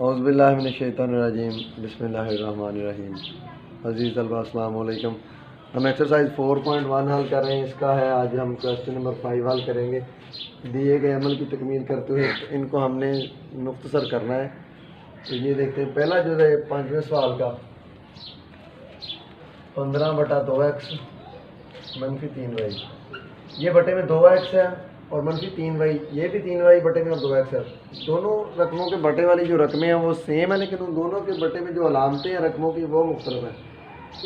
औज़ुबिल्लाहिमिनश्शैतानिर्रजीम बिस्मिल्लाहिर्रहमानिर्रहीम। अज़ीज़ तलबा अस्सलाम वालेकुम। हम एक्सरसाइज 4.1 हल कर रहे हैं। इसका है आज हम क्वेश्चन नंबर 5 हल करेंगे। दिए गए अमल की तकमील करते हुए इनको हमने मुख्तसर करना है। तो ये देखते हैं, पहला जो है 5वें सवाल का 15/2x -3y, ये बटे में 2x है और -3y, ये भी 3y बटे में और 2x है। दोनों रकमों के बटे वाली जो रकमें हैं वो सेम है, लेकिन उन दोनों के बटे में जो अलामतें हैं रकमों की वो मुख्तलिफ हैं।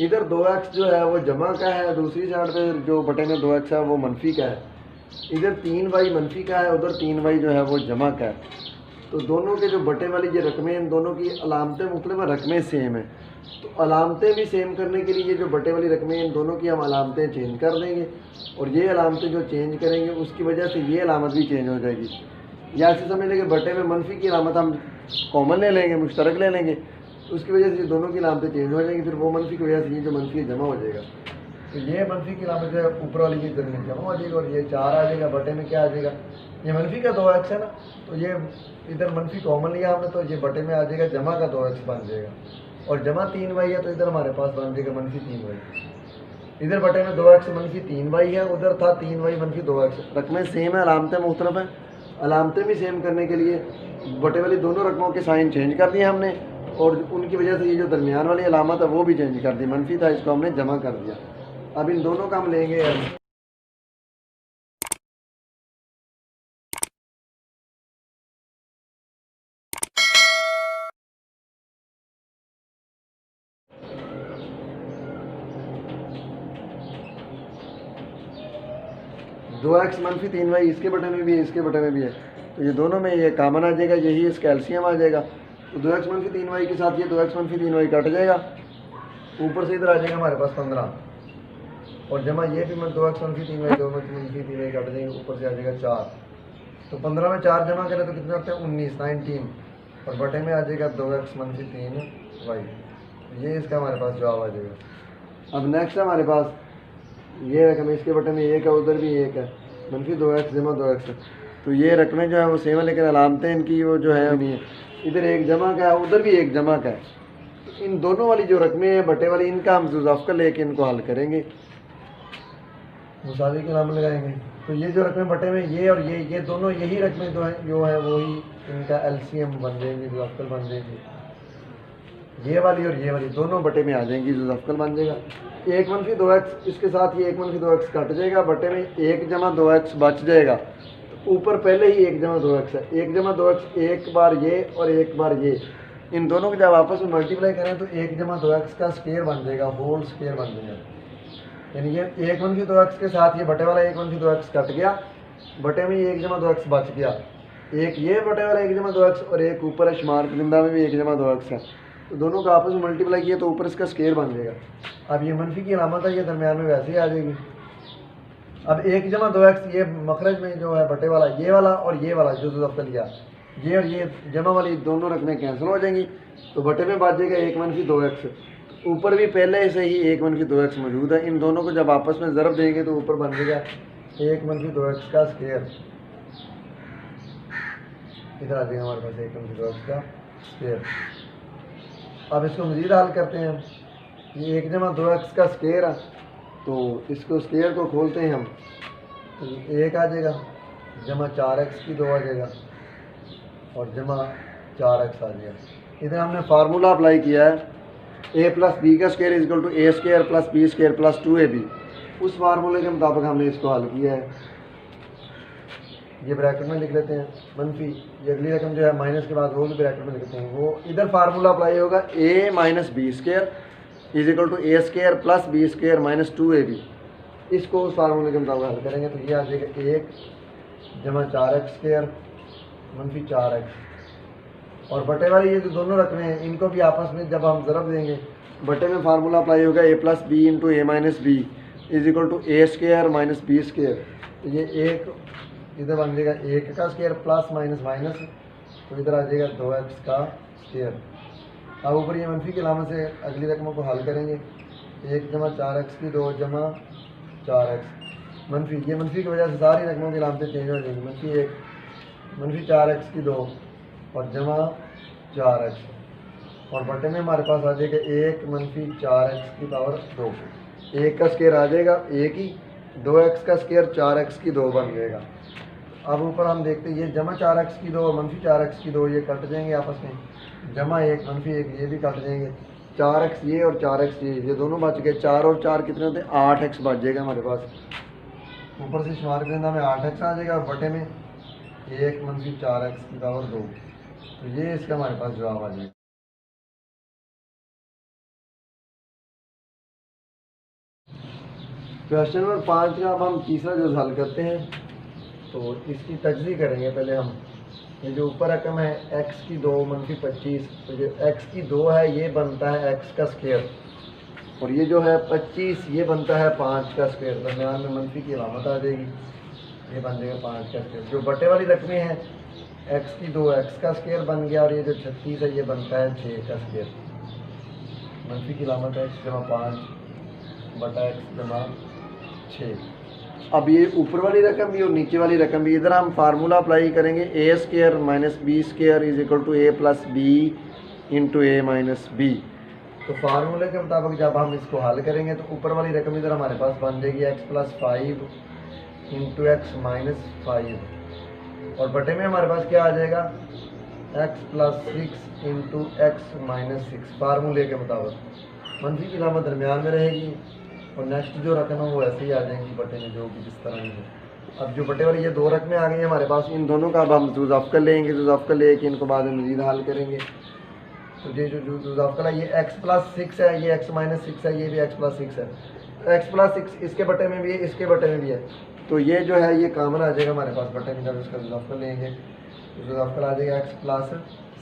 इधर 2x जो है वो जमा का है, दूसरी साइड पे जो बटे में 2x है वो मनफी का है। इधर 3y मनफी का है, उधर 3y जो है वो जमा का है। तो दोनों के जो बटे वाली ये रकमें हैं, इन दोनों की अलामतें मुख्तलिफ हैं, रकमें सेम हैं। तो अलामतें भी सेम करने के लिए ये जो बटे वाली रकमें हैं इन दोनों की हम अलामतें चेंज कर देंगे, और ये अलामतें जो चेंज करेंगे उसकी वजह से ये अलामत भी चेंज हो जाएगी। या ऐसे समझ लेंगे बटे में मनफी की अलामत हम कॉमन ले लेंगे, मुश्तरक ले लेंगे, तो उसकी वजह से ये दोनों की अलामतें चेंज हो जाएंगी। फिर वो मनफी की वजह से ये जो मनफी है जमा हो जाएगा। तो ये मनफी की अलामत जो है ऊपर वाली की दरमियान जमा हो जाएगी और ये 4 आ जाएगा। बटे में क्या आ जाएगा, ये मनफी का 2x है ना, तो ये इधर मनफी कॉमन लिया हमने, तो ये बटे में आ जाएगा जमा का 2x बन जाएगा। और जमा 3y है तो इधर हमारे पास बन जाएगा -3y। इधर बटे में 2x -3y है, उधर था 3y -2x। रकमें सेम है, अलामतें मुख्तलिफ हैं। अलामतें भी सेम करने के लिए बटे वाली दोनों रकमों के साइन चेंज कर दिए हमने, और उनकी वजह से ये जो दरमियान वाली अलामत है वो भी चेंज कर दी। मनफी था, इसको हमने जमा कर दिया। अब इन दोनों का हम लेंगे 2x -3y, इसके बटे में भी है, इसके बटे में भी है, तो ये दोनों में ये कामन आ जाएगा, यही इस कैल्शियम आ जाएगा। तो 2x -3y के साथ ये 2x -3y कट जाएगा, ऊपर से इधर आ जाएगा हमारे पास 15, और जमा ये भी 2x -3y, 2 -3y कट जाएंगे, ऊपर से आ जाएगा 4। तो 15 में 4 जमा करें तो कितना होता है 19, और बटे में आ जाएगा 2x -3y। ये इसका हमारे पास जवाब आ जाएगा। अब नेक्स्ट है हमारे पास ये रकम, इसके बटे में 1 है, उधर भी 1 है, -2x जमा 2x है। तो ये रकमें जो है वो सेम है, लेकिन अलामतें इनकी वो जो है नहीं है। इधर 1 जमा का है, उधर भी 1 जमा का है। तो इन दोनों वाली जो रकमें हैं बटे वाली, इनका हम जुज़ाफ़ लेके इनको हल करेंगे, मुसावी के नाम लगाएंगे। तो ये जो रकमें बटे में ये और ये दोनों यही रकमें जो है वही इनका एलसीएम बन जाएंगी, जुज़ाफ़ बन जाएंगी। ये वाली और ये वाली दोनों बटे में आ जाएंगी, जुज़ाफ़ बन जाएगा। 1 -2x, इसके साथ ये 1 -2x कट जाएगा, बटे में 1 जमा 2x बच जाएगा। तो ऊपर पहले ही 1 जमा 2x है, 1 जमा 2x एक बार ये और एक बार ये, इन दोनों को जब आपस में मल्टीप्लाई करें तो 1 जमा 2x का स्क्वायर बन जाएगा, होल स्क्वायर बन जाएगा। यानी ये 1 -2x के साथ ये बटे वाला 1 -2x कट गया, बटे में 1 जमा 2x बच गया। एक ये बटे वाला 1 जमा 2x और एक ऊपर है शुमार परिंदा में भी 1 जमा 2x है, तो दोनों का आपस में मल्टीप्लाई किया तो ऊपर इसका स्क्वायर बन जाएगा। अब ये मनफी की अलामत है, ये दरमियान में वैसे ही आ जाएगी। अब 1 जमा 2x ये मखरज में जो है बटे वाला ये वाला और ये वाला जो जुज़ाफ़ लिया, ये और ये जमा वाली दोनों रकमें कैंसिल हो जाएंगी, तो बटे में बच जाएगा 1 -2x। ऊपर भी पहले से ही 1 -2x मौजूद है, इन दोनों को जब आपस में ज़रब देंगे तो ऊपर बन जाएगा 1 -2x का स्क्वायर। इधर आ जाएगा हमारे पास 1 -2x का स्क्वायर। अब इसको मज़ीद हल करते हैं। ये 1 जमा 2x का स्क्वायर है, तो इसको स्क्वायर को खोलते हैं हम, तो 1 आ जाएगा, जमा 4x की 2 आ जाएगा, और जमा 4x आ जाएगा। इधर हमने फार्मूला अप्लाई किया है, a + b का square equal to a² + b² + 2ab। उस फार्मूले के मुताबिक हमने इसको हल किया है। ये ब्रैकेट में लिख लेते हैं मनफी, ये अगली रकम जो है माइनस के बाद वो भी ब्रैकेट में लिखते हैं। वो इधर फार्मूला अप्लाई होगा, a - b² equal to a² + b² - 2ab। इसको उस फार्मूले के मुताबिक हल करेंगे तो ये आ जाएगा 1 जमा 4x² - 4x। और बटे वाली ये जो दोनों रकमें हैं इनको भी आपस में जब हम ज़रब देंगे, बटे में फार्मूला अप्लाई होगा a + b × a - b equal to a² - b²। तो ये 1 इधर बन जाएगा 1 का स्क्वायर प्लस माइनस माइनस, तो इधर आ जाएगा 2x का स्क्वायर। अब ऊपर ये मनफी की अलामत से अगली रकमों को हल करेंगे, 1 जमा 4x की 2 जमा 4x मनफी, ये मनफी की वजह से सारी रकमों की अलामतें चेंज हो जाएंगी। -1 -4x की 2 और जमा 4x और बटे में हमारे पास आ जाएगा 1 मनफी 4x की पावर 2। 1 का स्केयर आ जाएगा 1 ही, 2x का स्केयर 4x की 2 बन जाएगा। अब ऊपर हम देखते हैं ये जमा 4x की 2 और मनफी 4x की 2 ये कट जाएंगे आपस में, जमा 1 मनफी 1 ये भी कट जाएंगे, 4x ये और 4x ये दोनों बच गए। 4 और 4 कितने होते हैं, 8x बच जाएगा हमारे पास। ऊपर से शुमार करेंगे हमें 8x आ जाएगा और बटे में 1 मनफी 4x की पावर 2। तो ये इसका हमारे पास जवाब आ जाएगा। क्वेश्चन नंबर 5 का अब हम तीसरा जो हल करते हैं तो इसकी तजज़ी करेंगे। पहले हम ये जो ऊपर रकम है x की 2 मनफी 25, तो जो x की 2 है ये बनता है x का स्क्वायर और ये जो है 25 ये बनता है 5 का स्क्वायर। दरम्यान में मनफी की अलामत आ जाएगी, ये बन जाएगा 5 का स्क्वायर। जो बटे वाली रकमें हैं x की 2 x का स्क्वायर बन गया और ये जो 36 है ये बनता है 6 का स्क्वायर। मनफी की अलामत है x जमा 5 बटा x जमा 6। अब ये ऊपर वाली रकम भी और नीचे वाली रकम भी, इधर हम फार्मूला अप्लाई करेंगे A square minus B square is equal to A plus B into A minus B. तो फार्मूले के मुताबिक जब हम इसको हल करेंगे तो ऊपर वाली रकम इधर हमारे पास बन जाएगी x plus 5 into X minus 5 और बटे में हमारे पास क्या आ जाएगा x plus 6 into X minus 6। फार्मूले के मुताबिक मनफी की अलामत दरमियान में रहेगी और नेक्स्ट जो रकम है वो ऐसे ही आ जाएंगी बटे में, जो कि जिस तरह की है। अब जो बटे वाली ये 2 रकमें आ गई हैं हमारे पास, इन दोनों का अब हम जुज़ाफ़ लेंगे, जुज़ाफ़ लेके इनको बाद में मज़ीद हल करेंगे। तो ये जो जुज़ाफ़ है ये x प्लस 6 है, ये x माइनस 6 है, ये भी x प्लस 6 है। तो x प्लस 6 इसके बटे में भी है, इसके बटे में भी है, तो ये जो है ये कामन आ जाएगा हमारे पास बटे में। जब इसका जुज़ाफ़ लेंगे तो जुज़ाफ़ आ जाएगा x प्लस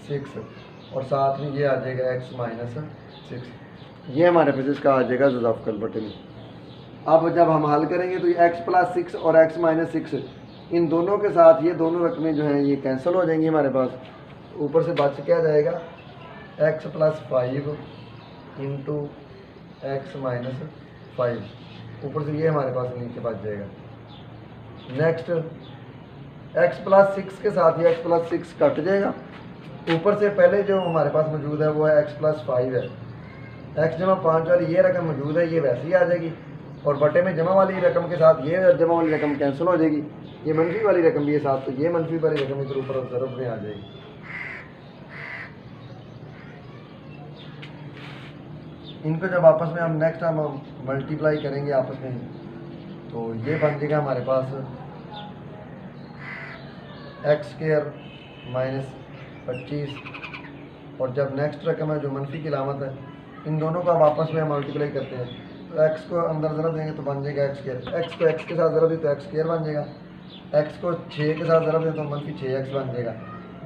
6 और साथ में ये आ जाएगा x माइनस 6। ये हमारे पास इसका आ जाएगा जुज़ाफ़ बटे में। अब जब हम हल करेंगे तो ये x प्लस 6 और x माइनस 6 इन दोनों के साथ ये दोनों रकमें जो हैं ये कैंसिल हो जाएंगी हमारे पास। ऊपर से बच क्या जाएगा x plus 5 into X minus 5। ऊपर से ये हमारे पास नीचे बच जाएगा। नेक्स्ट x प्लस 6 के साथ ये x प्लस 6 कट जाएगा। ऊपर से पहले जो हमारे पास मौजूद है वो है x प्लस 5 है, x जमा 5 वाली ये रकम मौजूद है, ये वैसे ही आ जाएगी और बटे में जमा वाली रकम के साथ ये जमा वाली रकम कैंसिल हो जाएगी। ये मनफी वाली रकम भी है साथ, तो ये मनफी वाली रकम इधर ऊपर ज़रूर में आ जाएगी। इनको जब आपस में हम नेक्स्ट हम मल्टीप्लाई करेंगे आपस में तो ये बन जाएगा हमारे पास एक्स स्क्वायर माइनस 25 और जब नेक्स्ट रकम है जो मनफी की अलामत है इन दोनों का आप आपस में हम मल्टीप्लाई करते हैं तो एक्स को अंदर ज़रब देंगे तो बन जाएगा एक्स स्क्वायर। एक्स को एक्स के साथ ज़रब दें तो एक्स स्क्वायर बन जाएगा। एक्स को 6 के साथ ज़रब दें तो मनफी 6x बन जाएगा।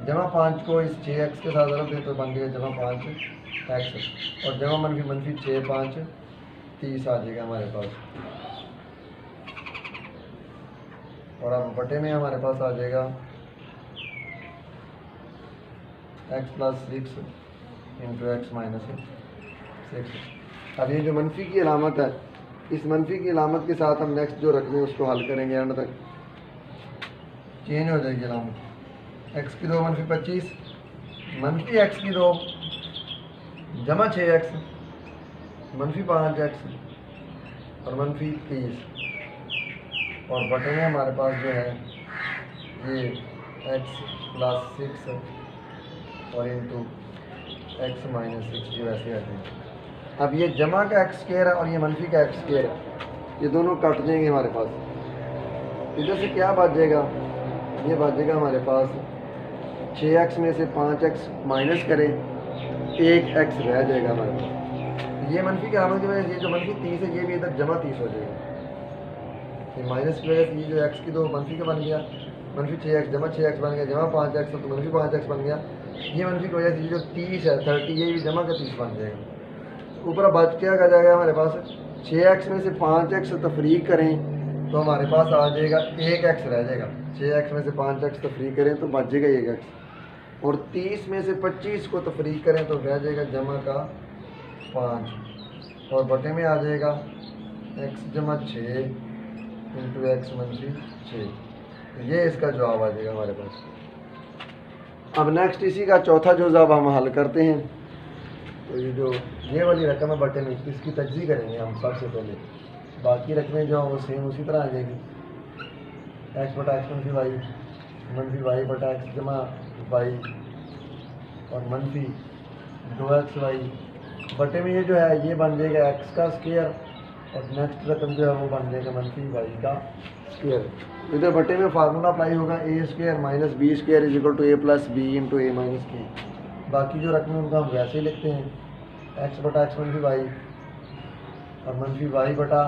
जमा 5 को इस 6x के साथ ज़रब दें तो बन जाएगा जमा 5x और जमा मनफी 6 5 30 आ जाएगा हमारे पास। और अब बटे में हमारे पास आ जाएगा x plus 6 into X minus 6। अब ये जो मनफी की अलामत है इस मनफी की अलामत के साथ हम नेक्स्ट जो रकमें उसको हल करेंगे एंड तक चेंज हो जाएगी अलामत। x की 2 मनफी 25 मनफी x की 2 जमा 6x मनफी 5x और मनफी 30 और बटे में हमारे पास जो है ये x प्लस 6 और इंटू एक्स माइनस 6 जो ऐसे आ जाएंगे। अब ये जमा का एक्स स्क्वायर है और ये मनफी का एक्स स्क्वायर है, ये दोनों कट जाएंगे हमारे पास। इधर से क्या बच जाएगा, ये बच जाएगा हमारे पास 6x में से 5x माइनस करें 1x रह जाएगा हमारे पास। ये मनफी के अलामत की वजह से ये जो मनफी 30 है ये भी इधर जमा 30 हो जाएगा। ये माइनस की वजह से ये जो x की 2 मनफी का बन गया, मनफी 6x जमा 6x बन गया, जमा 5x तो मनफी 5x बन गया। ये मनफी की वजह से ये जो 30 है 30 ये भी जमा का 30 बन जाएगा। ऊपर बच क्या आ जाएगा हमारे पास 6x में से 5x तफरीक करें तो हमारे पास आ जाएगा 1x रह जाएगा। 6x में से 5x तफरीक करें तो बच जाएगा 1x और 30 में से 25 को तफरीक करें तो रह जाएगा जमा का 5 और बटे में आ जाएगा x जमा 6 इंटू एक्स मनफी 6। तो ये इसका जवाब आ जाएगा हमारे पास। अब नेक्स्ट इसी का चौथा जुज़ अब हम हल करते हैं। तो ये वाली रकम है बटे में, इसकी तजज़ी करेंगे हम सबसे पहले। बाकी रकमें जो हैं वो सेम उसी तरह आ जाएगी। एक्स बटा एक्स मनफी वाई बटा एक्स जमा वाई और मनफी 2xy बटे में ये जो है ये बन जाएगा एक्स का स्क्वायर और नेक्स्ट रकम जो है वो बन जाएगा मनफी वाई का स्क्वायर। इधर बटे में फार्मूला अप्लाई होगा A square minus B square is equal to A plus B into A minus B. बाकी जो रकमें उनका हम वैसे ही लिखते हैं एक्स बटा एक्स मनफी वाई और मनफी वाई बटा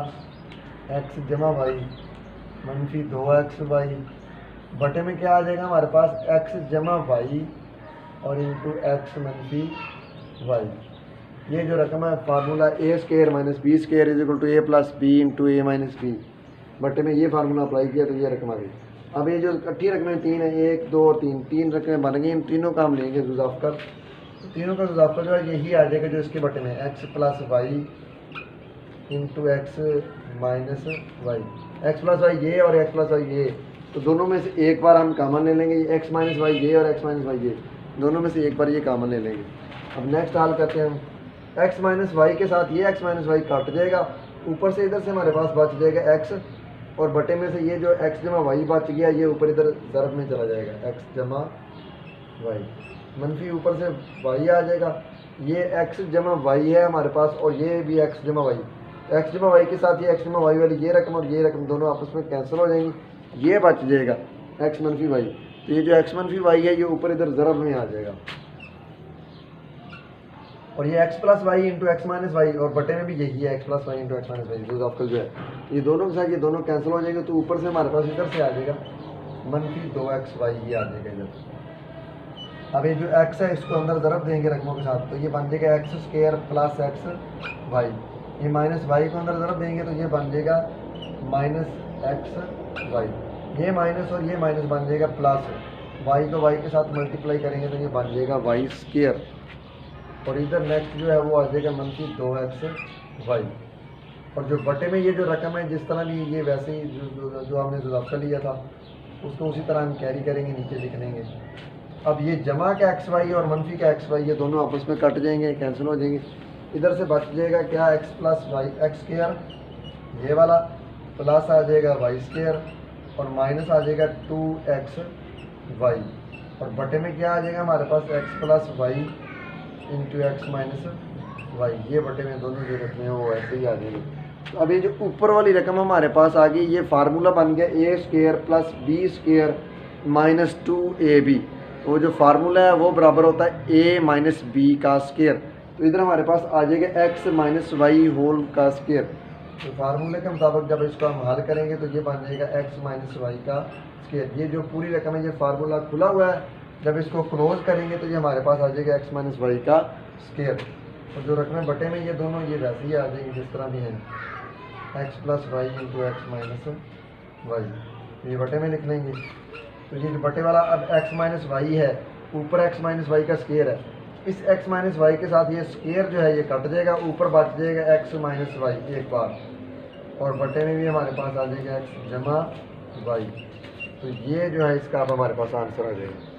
एक्स जमा वाई मनफी 2xy बटे में क्या आ जाएगा हमारे पास एक्स जमा वाई और इंटू एक्स मनफी वाई। ये जो रकम है formula A square minus B square is equal to A plus B into A minus B बटे में ये फार्मूला अप्लाई किया तो ये रकम आ गई। अब ये जो इकट्ठी रकमें तीन है 1 2 और 3 तीन रकमें बन गई। इन तीनों का हम लेंगे जुज़ाफ़कर। तीनों का जुज़ाफ़कर जो है यही आ जाएगा जो इसके बटे में X plus Y into X minus Y. X plus Y ये और एक्स प्लस वाई ये, तो दोनों में से एक बार हम कॉमन ले लेंगे। एक्स माइनस वाई ये और एक्स माइनस वाई ये, दोनों में से एक बार ये कॉमन ले लेंगे। अब नेक्स्ट हाल करते हैं हम। एक्स माइनस वाई के साथ ये एक्स माइनस वाई कट जाएगा, ऊपर से इधर से हमारे पास बच जाएगा एक्स और बटे में से ये जो एक्स जमा वाई बच गया ये ऊपर इधर ज़रब में चला जाएगा एक्स जमा वाई। मनफी ऊपर से वाई आ जाएगा, ये एक्स जमा वाई है हमारे पास और ये भी एक्स जमा वाई। एक्स जमा वाई के साथ ये एक्स जमा वाई वाली ये रकम और ये रकम दोनों आपस में कैंसिल हो जाएंगी, ये बच जाएगा एक्स मनफी वाई। तो ये जो एक्स मनफी वाई है ये ऊपर इधर ज़रब में आ जाएगा और ये X plus Y into X minus Y और बटे में भी यही है X plus Y into X minus Y. जो है ये दोनों के साथ ये दोनों कैंसिल हो जाएंगे, तो ऊपर से हमारे पास इधर से आ जाएगा मनफी 2xy ये आ जाएगा इधर। अब ये जो x है इसको अंदर ज़रब देंगे रकमों के साथ, तो ये बन जाएगा X square plus X Y. ये माइनस वाई को अंदर ज़रब देंगे तो ये बन जाएगा माइनस एक्स वाई। ये माइनस और ये माइनस बन जाएगा प्लस, वाई को वाई के साथ मल्टीप्लाई करेंगे तो ये बन जाएगा वाई स्क्वायर और इधर नेक्स्ट जो है वो आ जाएगा मनफी 2xy। और जो बटे में ये जो रकम है जिस तरह भी ये वैसे ही जो हमने जुज़ाफ़का लिया था उसको उसी तरह हम कैरी करेंगे नीचे लिख लेंगे। अब ये जमा का xy और मनफी का xy ये दोनों आपस में कट जाएंगे, कैंसिल हो जाएंगे। इधर से बच जाएगा क्या X plus Y X square ये वाला प्लस आ जाएगा वाई स्क्वायर और माइनस आ जाएगा 2xy और बटे में क्या आ जाएगा हमारे पास X plus Y into X minus Y. ये बटे में दोनों जो रकमें हैं वो ऐसे ही आ जाएंगे। तो अब ये जो ऊपर वाली रकम हमारे पास आ गई ये फार्मूला बन गया A square plus B square minus 2ab। तो जो फार्मूला है वो बराबर होता है ए माइनस बी का स्क्वायर। तो इधर हमारे पास आ जाएगा एक्स माइनस वाई होल का स्क्वायर। तो फार्मूले के मुताबिक जब इसको हम हल करेंगे तो ये बन जाएगा एक्स माइनस वाई का स्क्वायर। ये जो पूरी रकम है ये फार्मूला खुला हुआ है, जब इसको क्लोज करेंगे तो ये हमारे पास आ जाएगा एक्स माइनस वाई का स्क्वायर। और जो रकमें बटे में ये दोनों ये वैसे ही आ जाएंगी जिस तरह भी हैं X plus Y into X minus Y. ये बटे में लिख लेंगे। तो ये जो बटे वाला अब एक्स माइनस वाई है ऊपर एक्स माइनस वाई का स्क्वायर है, इस एक्स माइनस वाई के साथ ये स्क्वायर जो है ये कट जाएगा, ऊपर बच जाएगा एक्स माइनस वाई एक बार और बटे में भी हमारे पास आ जाएगा एक्स जमा वाई। तो ये जो है इसका अब हमारे पास आंसर आ जाएगा।